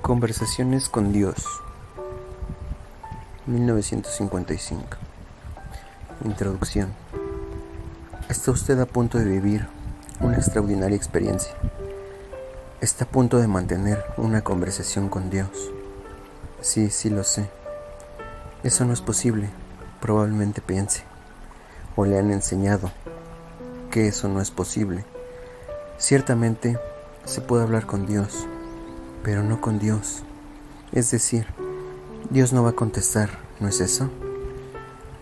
Conversaciones con Dios, 1955. Introducción. Está usted a punto de vivir una extraordinaria experiencia. Está a punto de mantener una conversación con Dios. Sí, lo sé. Eso no es posible, probablemente piense. O le han enseñado que eso no es posible. Ciertamente se puede hablar con Dios, pero no con Dios. Es decir, Dios no va a contestar, ¿no es eso?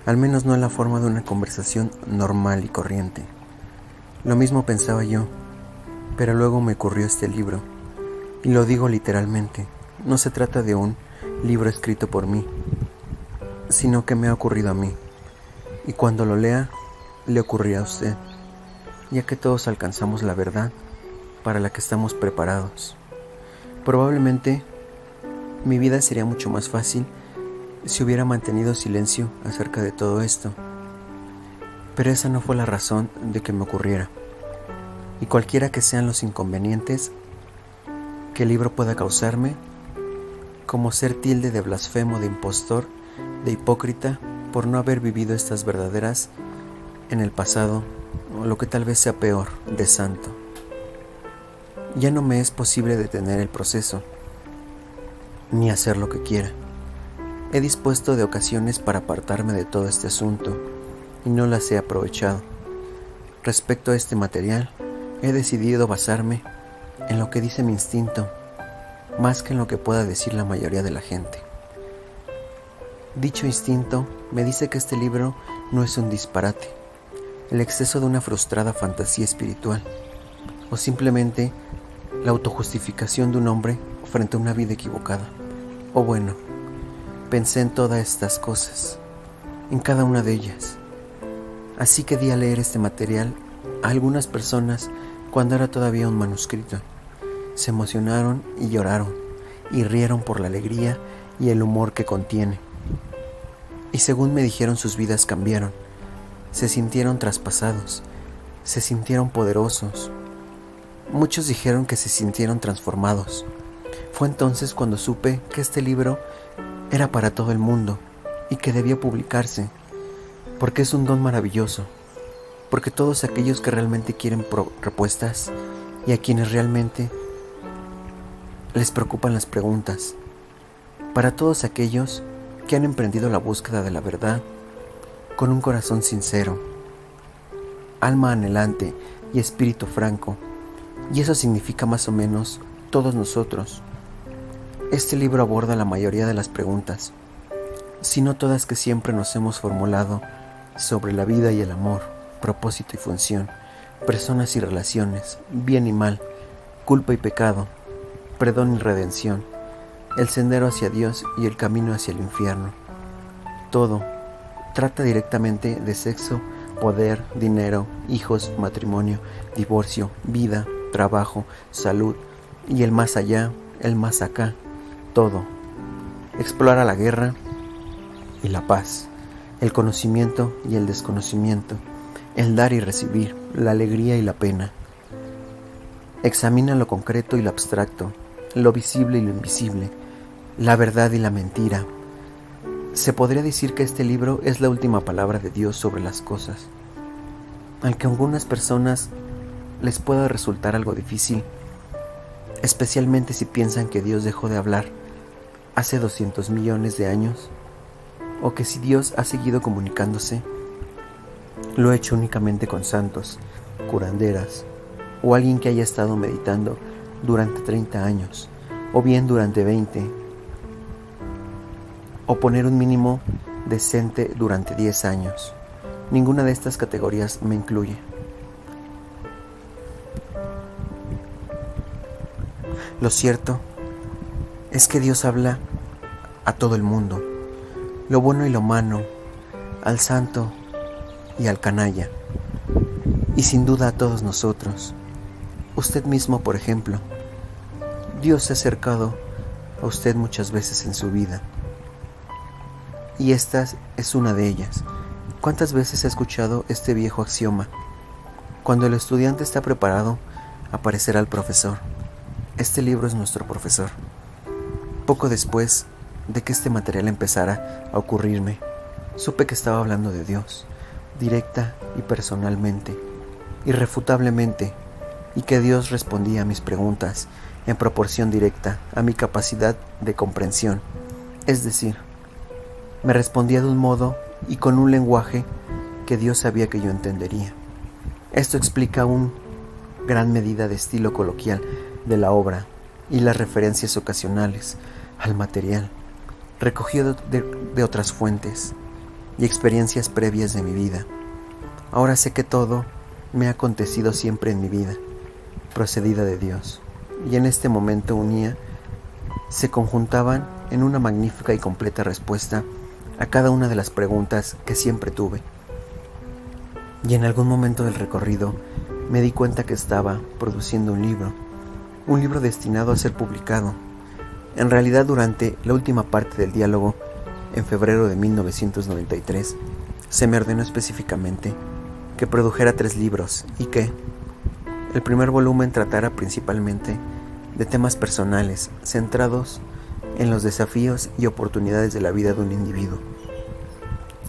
Al menos no en la forma de una conversación normal y corriente. Lo mismo pensaba yo, pero luego me ocurrió este libro, y lo digo literalmente. No se trata de un libro escrito por mí, sino que me ha ocurrido a mí, y cuando lo lea, le ocurrirá a usted, ya que todos alcanzamos la verdad para la que estamos preparados. Probablemente mi vida sería mucho más fácil si hubiera mantenido silencio acerca de todo esto, pero esa no fue la razón de que me ocurriera, y cualquiera que sean los inconvenientes que el libro pueda causarme, como ser tilde de blasfemo, de impostor, de hipócrita, por no haber vivido estas verdaderas en el pasado, o lo que tal vez sea peor, de santo. Ya no me es posible detener el proceso, ni hacer lo que quiera. He dispuesto de ocasiones para apartarme de todo este asunto, y no las he aprovechado. Respecto a este material, he decidido basarme en lo que dice mi instinto, más que en lo que pueda decir la mayoría de la gente. Dicho instinto me dice que este libro no es un disparate, el exceso de una frustrada fantasía espiritual, o simplemente la autojustificación de un hombre frente a una vida equivocada. O bueno, pensé en todas estas cosas, en cada una de ellas. Así que di a leer este material a algunas personas cuando era todavía un manuscrito. Se emocionaron y lloraron, y rieron por la alegría y el humor que contiene. Y según me dijeron, sus vidas cambiaron, se sintieron traspasados, se sintieron poderosos. Muchos dijeron que se sintieron transformados. Fue entonces cuando supe que este libro era para todo el mundo y que debía publicarse, porque es un don maravilloso, porque todos aquellos que realmente quieren respuestas y a quienes realmente les preocupan las preguntas, para todos aquellos que han emprendido la búsqueda de la verdad con un corazón sincero, alma anhelante y espíritu franco. Y eso significa más o menos todos nosotros. Este libro aborda la mayoría de las preguntas, si no todas, que siempre nos hemos formulado sobre la vida y el amor, propósito y función, personas y relaciones, bien y mal, culpa y pecado, perdón y redención, el sendero hacia Dios y el camino hacia el infierno. Todo trata directamente de sexo, poder, dinero, hijos, matrimonio, divorcio, vida, trabajo, salud y el más allá, el más acá. Todo explora la guerra y la paz, el conocimiento y el desconocimiento, el dar y recibir, la alegría y la pena. Examina lo concreto y lo abstracto, lo visible y lo invisible, la verdad y la mentira. Se podría decir que este libro es la última palabra de Dios sobre las cosas. Aunque a algunas personas les pueda resultar algo difícil, especialmente si piensan que Dios dejó de hablar hace 200 millones de años, o que si Dios ha seguido comunicándose, lo ha hecho únicamente con santos, curanderas, o alguien que haya estado meditando durante 30 años, o bien durante 20, o poner un mínimo decente durante 10 años. Ninguna de estas categorías me incluye. Lo cierto es que Dios habla a todo el mundo, lo bueno y lo malo, al santo y al canalla, y sin duda a todos nosotros. Usted mismo, por ejemplo. Dios se ha acercado a usted muchas veces en su vida, y esta es una de ellas. ¿Cuántas veces ha escuchado este viejo axioma? Cuando el estudiante está preparado, aparecerá el profesor. Este libro es nuestro profesor. Poco después de que este material empezara a ocurrirme, supe que estaba hablando de Dios, directa y personalmente, irrefutablemente, y que Dios respondía a mis preguntas en proporción directa a mi capacidad de comprensión. Es decir, me respondía de un modo y con un lenguaje que Dios sabía que yo entendería. Esto explica una gran medida de estilo coloquial de la obra y las referencias ocasionales al material, recogido de otras fuentes y experiencias previas de mi vida. Ahora sé que todo me ha acontecido siempre en mi vida, procedida de Dios, y en este momento se conjuntaban en una magnífica y completa respuesta a cada una de las preguntas que siempre tuve. Y en algún momento del recorrido me di cuenta que estaba produciendo un libro destinado a ser publicado. En realidad, durante la última parte del diálogo, en febrero de 1993, se me ordenó específicamente que produjera 3 libros y que el primer volumen tratara principalmente de temas personales, centrados en los desafíos y oportunidades de la vida de un individuo.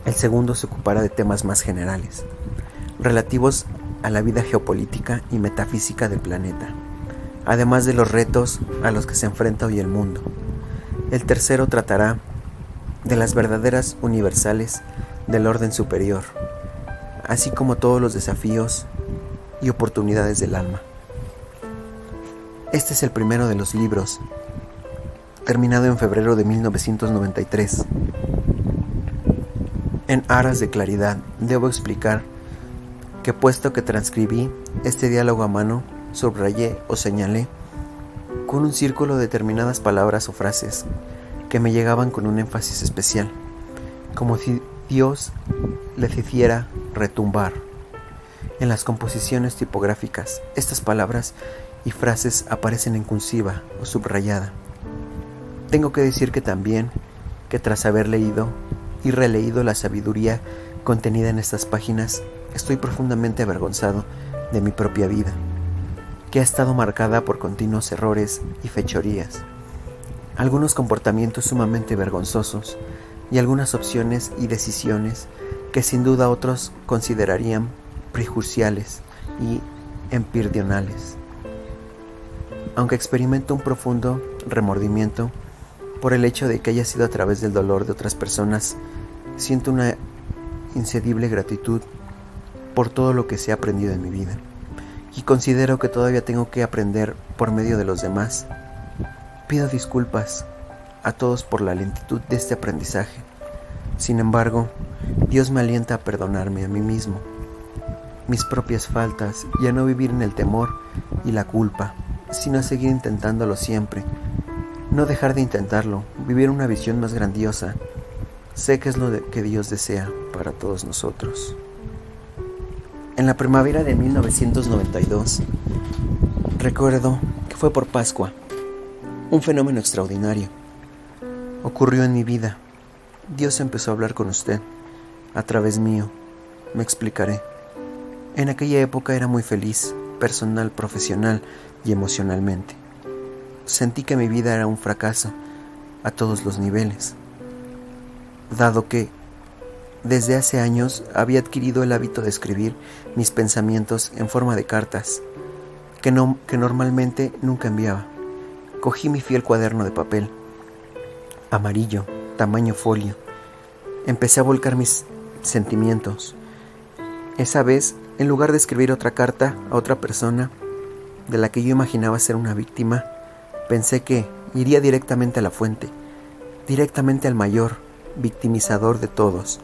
El segundo se ocupara de temas más generales, relativos a la vida geopolítica y metafísica del planeta, además de los retos a los que se enfrenta hoy el mundo. El tercero tratará de las verdaderas universales del orden superior, así como todos los desafíos y oportunidades del alma. Este es el primero de los libros, terminado en febrero de 1993. En aras de claridad, debo explicar que puesto que transcribí este diálogo a mano, subrayé o señalé con un círculo determinadas palabras o frases que me llegaban con un énfasis especial, como si Dios les hiciera retumbar. En las composiciones tipográficas, estas palabras y frases aparecen en cursiva o subrayada. Tengo que decir que también, que tras haber leído y releído la sabiduría contenida en estas páginas, estoy profundamente avergonzado de mi propia vida, que ha estado marcada por continuos errores y fechorías, algunos comportamientos sumamente vergonzosos y algunas opciones y decisiones que sin duda otros considerarían perjudiciales y emperdionales. Aunque experimento un profundo remordimiento por el hecho de que haya sido a través del dolor de otras personas, siento una incedible gratitud por todo lo que se ha aprendido en mi vida, y considero que todavía tengo que aprender por medio de los demás. Pido disculpas a todos por la lentitud de este aprendizaje. Sin embargo, Dios me alienta a perdonarme a mí mismo, mis propias faltas, y a no vivir en el temor y la culpa, sino a seguir intentándolo siempre, no dejar de intentarlo, vivir una visión más grandiosa. Sé que es lo que Dios desea para todos nosotros. En la primavera de 1992, recuerdo que fue por Pascua. Un fenómeno extraordinario ocurrió en mi vida. Dios empezó a hablar con usted, a través mío. Me explicaré. En aquella época era muy feliz, personal, profesional y emocionalmente. Sentí que mi vida era un fracaso a todos los niveles, dado que desde hace años había adquirido el hábito de escribir mis pensamientos en forma de cartas, que normalmente nunca enviaba. Cogí mi fiel cuaderno de papel, amarillo, tamaño folio. Empecé a volcar mis sentimientos. Esa vez, en lugar de escribir otra carta a otra persona, de la que yo imaginaba ser una víctima, pensé que iría directamente a la fuente, directamente al mayor victimizador de todos.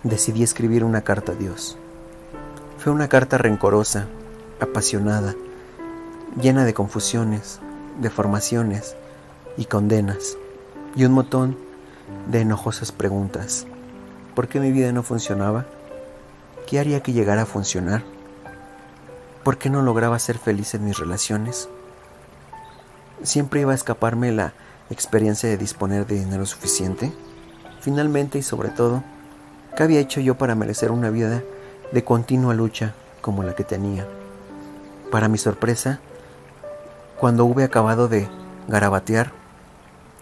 Decidí escribir una carta a Dios. Fue una carta rencorosa, apasionada, llena de confusiones, deformaciones y condenas, y un montón de enojosas preguntas. ¿Por qué mi vida no funcionaba? ¿Qué haría que llegara a funcionar? ¿Por qué no lograba ser feliz en mis relaciones? ¿Siempre iba a escaparme la experiencia de disponer de dinero suficiente? Finalmente y sobre todo, ¿qué había hecho yo para merecer una vida de continua lucha como la que tenía? Para mi sorpresa, cuando hube acabado de garabatear,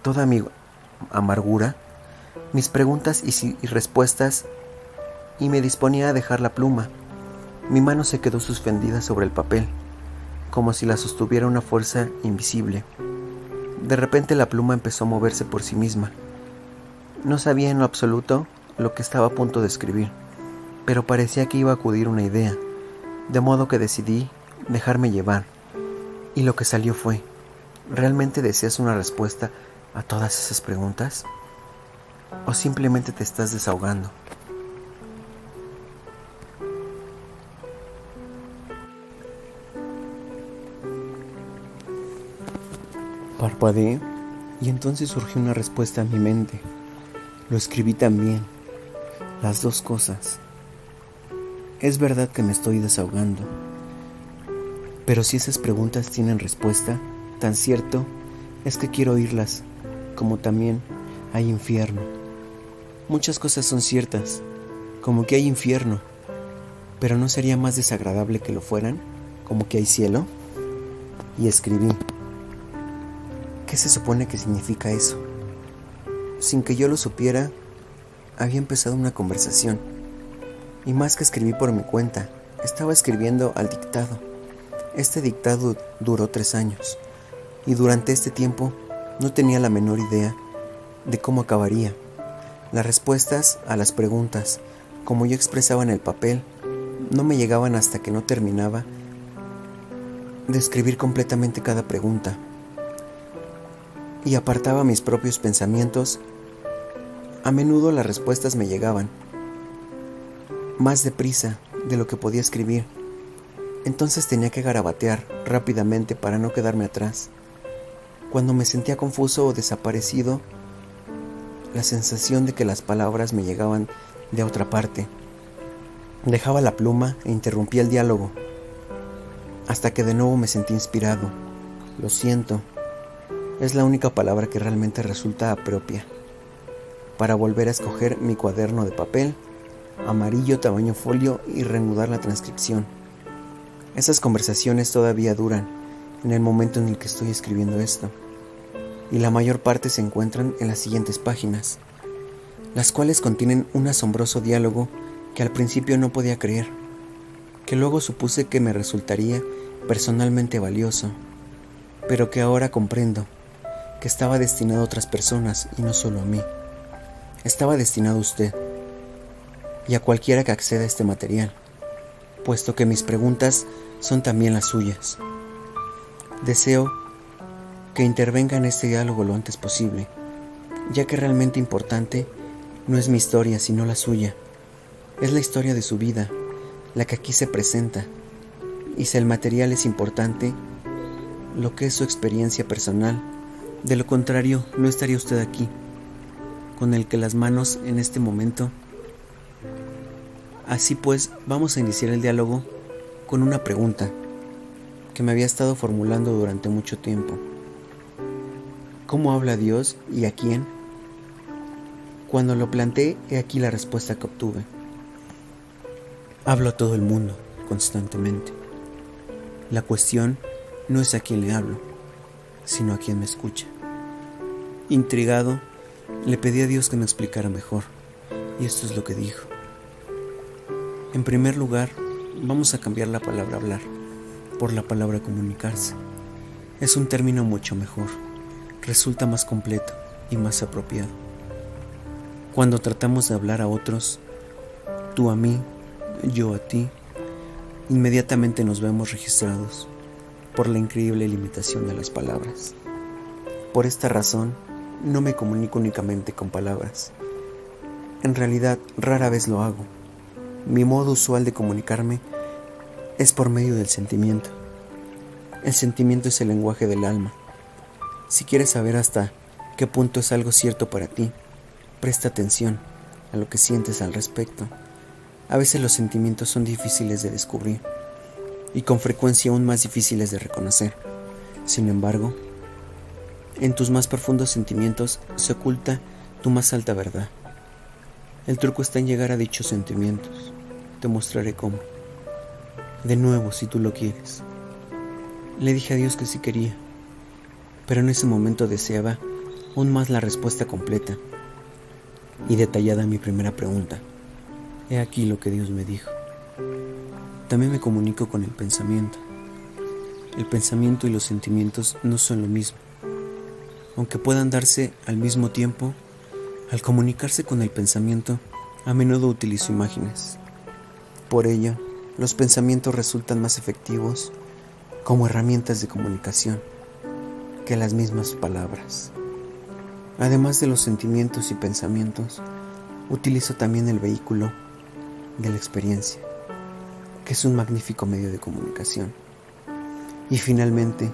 toda mi amargura, mis preguntas y respuestas, y me disponía a dejar la pluma. Mi mano se quedó suspendida sobre el papel, como si la sostuviera una fuerza invisible. De repente la pluma empezó a moverse por sí misma. No sabía en lo absoluto lo que estaba a punto de escribir, pero parecía que iba a acudir una idea, de modo que decidí dejarme llevar. Y lo que salió fue: ¿realmente deseas una respuesta a todas esas preguntas? ¿O simplemente te estás desahogando? Parpadeé y entonces surgió una respuesta en mi mente. Lo escribí también, las dos cosas. Es verdad que me estoy desahogando, pero si esas preguntas tienen respuesta, tan cierto es que quiero oírlas, como también hay infierno. Muchas cosas son ciertas, como que hay infierno, pero ¿no sería más desagradable que lo fueran, como que hay cielo? Y escribí: ¿qué se supone que significa eso? Sin que yo lo supiera, había empezado una conversación. Y más que escribí por mi cuenta, estaba escribiendo al dictado. Este dictado duró 3 años, y durante este tiempo no tenía la menor idea de cómo acabaría. Las respuestas a las preguntas, como yo expresaba en el papel, no me llegaban hasta que no terminaba de escribir completamente cada pregunta, y apartaba mis propios pensamientos. A menudo las respuestas me llegaban más deprisa de lo que podía escribir. Entonces tenía que garabatear rápidamente para no quedarme atrás. Cuando me sentía confuso o desaparecido, la sensación de que las palabras me llegaban de otra parte. Dejaba la pluma e interrumpía el diálogo, hasta que de nuevo me sentí inspirado. Lo siento, es la única palabra que realmente resulta propia, para volver a escoger mi cuaderno de papel, amarillo tamaño folio, y reanudar la transcripción. Esas conversaciones todavía duran en el momento en el que estoy escribiendo esto, y la mayor parte se encuentran en las siguientes páginas, las cuales contienen un asombroso diálogo que al principio no podía creer, que luego supuse que me resultaría personalmente valioso, pero que ahora comprendo que estaba destinado a otras personas y no solo a mí. Estaba destinado a usted y a cualquiera que acceda a este material, puesto que mis preguntas son también las suyas. Deseo que intervenga en este diálogo lo antes posible, ya que realmente importante no es mi historia, sino la suya. Es la historia de su vida, la que aquí se presenta, y si el material es importante, lo que es su experiencia personal. De lo contrario, no estaría usted aquí, con el que las manos en este momento. Así pues, vamos a iniciar el diálogo con una pregunta que me había estado formulando durante mucho tiempo. ¿Cómo habla Dios y a quién? Cuando lo planteé, he aquí la respuesta que obtuve. Hablo a todo el mundo, constantemente. La cuestión no es a quién le hablo, sino a quien me escucha. Intrigado, le pedí a Dios que me explicara mejor, y esto es lo que dijo. En primer lugar, vamos a cambiar la palabra hablar por la palabra comunicarse. Es un término mucho mejor, resulta más completo y más apropiado. Cuando tratamos de hablar a otros, tú a mí, yo a ti, inmediatamente nos vemos registrados por la increíble limitación de las palabras. Por esta razón, no me comunico únicamente con palabras. En realidad, rara vez lo hago. Mi modo usual de comunicarme es por medio del sentimiento. El sentimiento es el lenguaje del alma. Si quieres saber hasta qué punto es algo cierto para ti, presta atención a lo que sientes al respecto. A veces los sentimientos son difíciles de descubrir y con frecuencia aún más difíciles de reconocer. Sin embargo, en tus más profundos sentimientos se oculta tu más alta verdad. El truco está en llegar a dichos sentimientos. Te mostraré cómo. De nuevo, si tú lo quieres. Le dije a Dios que sí quería, pero en ese momento deseaba aún más la respuesta completa y detallada a mi primera pregunta. He aquí lo que Dios me dijo. También me comunico con el pensamiento. El pensamiento y los sentimientos no son lo mismo. Aunque puedan darse al mismo tiempo, al comunicarse con el pensamiento, a menudo utilizo imágenes. Por ello, los pensamientos resultan más efectivos como herramientas de comunicación que las mismas palabras. Además de los sentimientos y pensamientos, utilizo también el vehículo de la experiencia, que es un magnífico medio de comunicación. Y finalmente,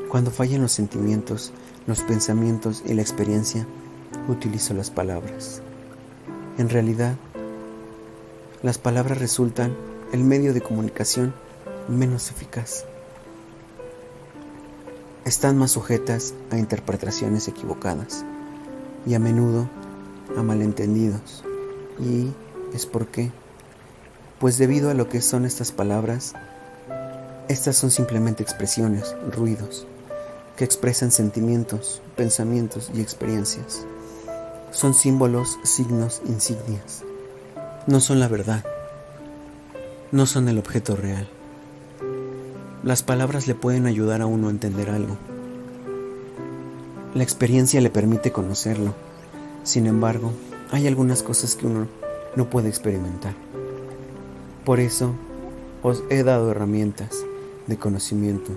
cuando fallan los sentimientos, los pensamientos y la experiencia, utilizo las palabras. En realidad, las palabras resultan el medio de comunicación menos eficaz. Están más sujetas a interpretaciones equivocadas y a menudo a malentendidos. ¿Y es por qué? Pues debido a lo que son estas palabras, estas son simplemente expresiones, ruidos, que expresan sentimientos, pensamientos y experiencias. Son símbolos, signos, insignias. No son la verdad. No son el objeto real. Las palabras le pueden ayudar a uno a entender algo. La experiencia le permite conocerlo. Sin embargo, hay algunas cosas que uno no puede experimentar. Por eso, os he dado herramientas de conocimiento.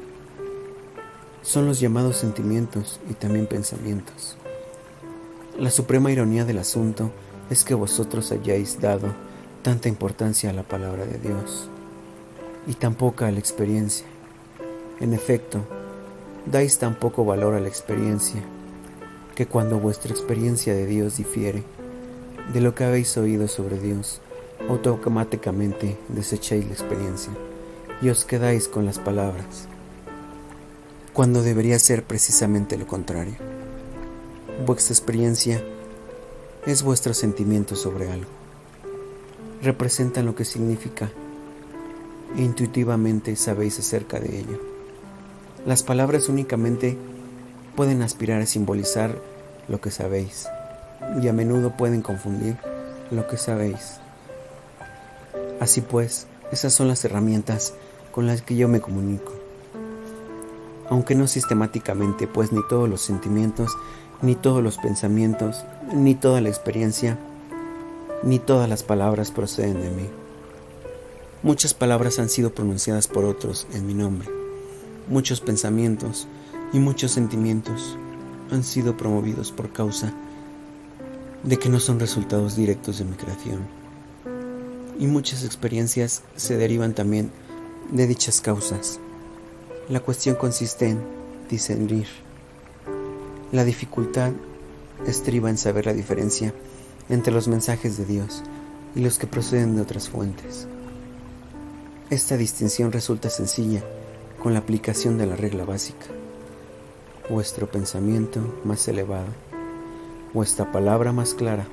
Son los llamados sentimientos y también pensamientos. La suprema ironía del asunto es que vosotros hayáis dado tanta importancia a la palabra de Dios y tan poca a la experiencia. En efecto, dais tan poco valor a la experiencia que cuando vuestra experiencia de Dios difiere de lo que habéis oído sobre Dios, automáticamente desecháis la experiencia y os quedáis con las palabras, cuando debería ser precisamente lo contrario. Vuestra experiencia es vuestro sentimiento sobre algo. Representan lo que significa e intuitivamente sabéis acerca de ello. Las palabras únicamente pueden aspirar a simbolizar lo que sabéis y a menudo pueden confundir lo que sabéis. Así pues, esas son las herramientas con las que yo me comunico. Aunque no sistemáticamente, pues ni todos los sentimientos, ni todos los pensamientos, ni toda la experiencia, ni todas las palabras proceden de mí. Muchas palabras han sido pronunciadas por otros en mi nombre. Muchos pensamientos y muchos sentimientos han sido promovidos por causa de que no son resultados directos de mi creación. Y muchas experiencias se derivan también de dichas causas. La cuestión consiste en discernir. La dificultad estriba en saber la diferencia entre los mensajes de Dios y los que proceden de otras fuentes. Esta distinción resulta sencilla con la aplicación de la regla básica. Vuestro pensamiento más elevado, vuestra palabra más clara,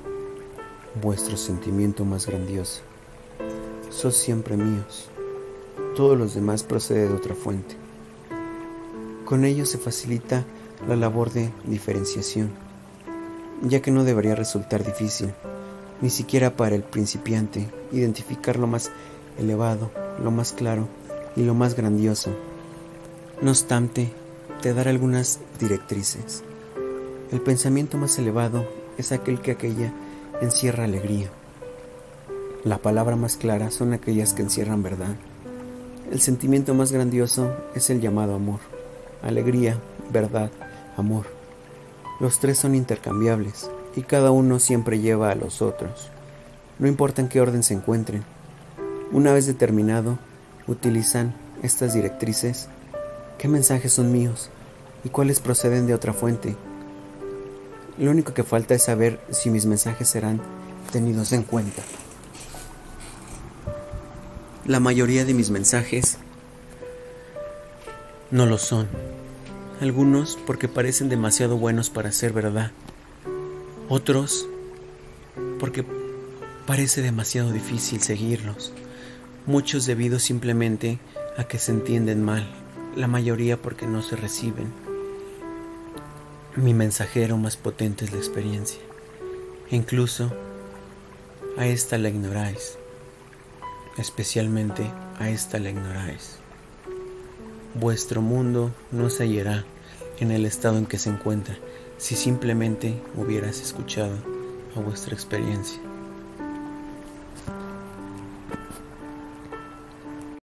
vuestro sentimiento más grandioso, son siempre míos. Todos los demás proceden de otra fuente. Con ello se facilita la labor de diferenciación, ya que no debería resultar difícil, ni siquiera para el principiante, identificar lo más elevado, lo más claro y lo más grandioso. No obstante, te daré algunas directrices. El pensamiento más elevado es aquel que encierra alegría. La palabra más clara son aquellas que encierran verdad. El sentimiento más grandioso es el llamado amor. Alegría, verdad, amor. Los tres son intercambiables y cada uno siempre lleva a los otros. No importa en qué orden se encuentren. Una vez determinado, utilizan estas directrices. ¿Qué mensajes son míos y cuáles proceden de otra fuente? Lo único que falta es saber si mis mensajes serán tenidos en cuenta. La mayoría de mis mensajes no lo son. Algunos porque parecen demasiado buenos para ser verdad. Otros porque parece demasiado difícil seguirlos. Muchos debido simplemente a que se entienden mal. La mayoría porque no se reciben. Mi mensajero más potente es la experiencia. Incluso a esta la ignoráis, especialmente a esta la ignoráis. Vuestro mundo no se hallará en el estado en que se encuentra si simplemente hubieras escuchado a vuestra experiencia.